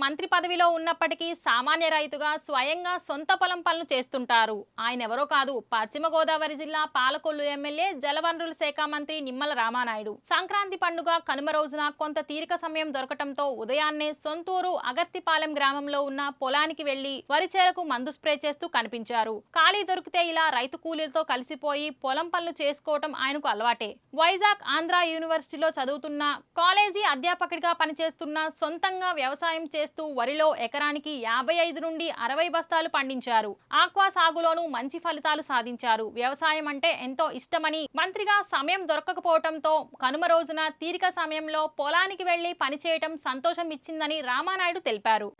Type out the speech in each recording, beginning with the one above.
మంత్రి పదవిలో ఉన్నప్పటికీ సామాన్య రైతుగా స్వయంగా సొంత పొలం పనులు చేస్తుంటారు. ఆయన ఎవరో కాదు, పశ్చిమ గోదావరి జిల్లా పాలకొల్లు ఎమ్మెల్యే జలవనరుల శాఖ మంత్రి నిమ్మల రామానాయుడు. సంక్రాంతి పండుగ కనుమ రోజున కొంత తీరిక సమయం దొరకటంతో ఉదయాన్నే సొంతూరు అగర్తిపాలెం గ్రామంలో ఉన్న పొలానికి వెళ్లి వరి చేలకు మందు స్ప్రే చేస్తూ కనిపించారు. ఖాళీ దొరికితే ఇలా రైతు కూలీలతో కలిసిపోయి పొలం పనులు చేసుకోవటం ఆయనకు అలవాటే. వైజాగ్ ఆంధ్ర యూనివర్సిటీలో చదువుతున్న, కాలేజీ అధ్యాపకుడిగా పనిచేస్తున్న, సొంతంగా వ్యవసాయం చేస్తూ వరిలో ఎకరానికి 55 నుండి 60 బస్తాలు పండించారు. ఆక్వా సాగులోనూ మంచి ఫలితాలు సాధించారు. వ్యవసాయం అంటే ఎంతో ఇష్టమని, మంత్రిగా సమయం దొరకకపోవడంతో కనుమ రోజున తీరిక సమయంలో పొలానికి వెళ్లి పనిచేయటం సంతోషం ఇచ్చిందని రామానాయుడు తెలిపారు.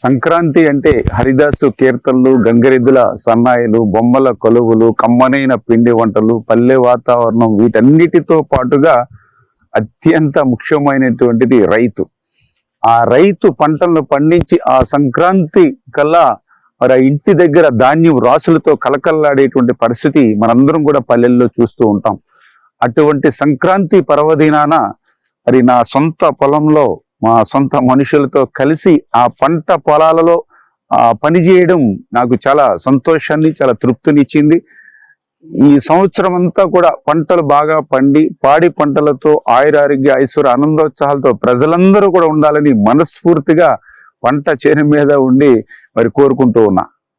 సంక్రాంతి అంటే హరిదాసు కీర్తనలు, గంగరెద్దుల సన్నాయిలు, బొమ్మల కొలువులు, కమ్మనైన పిండి వంటలు, పల్లె వాతావరణం, వీటన్నిటితో పాటుగా అత్యంత ముఖ్యమైనటువంటిది రైతు. ఆ రైతు పంటలను పండించి ఆ సంక్రాంతి కల్లా మరి ఇంటి దగ్గర ధాన్యం రాసులతో కలకల్లాడేటువంటి పరిస్థితి మనందరం కూడా పల్లెల్లో చూస్తూ ఉంటాం. అటువంటి సంక్రాంతి పర్వదినాన మరి నా సొంత పొలంలో మా సొంత మనుషులతో కలిసి ఆ పంట పొలాలలో పని చేయడం నాకు చాలా సంతోషాన్ని, చాలా తృప్తినిచ్చింది. ఈ సంవత్సరం అంతా కూడా పంటలు బాగా పండి పాడి పంటలతో ఆయురారోగ్య ఐశ్వర్య ఆనందోత్సాహాలతో ప్రజలందరూ కూడా ఉండాలని మనస్ఫూర్తిగా పంట చేను మీద ఉండి మరి కోరుకుంటూ ఉన్నా.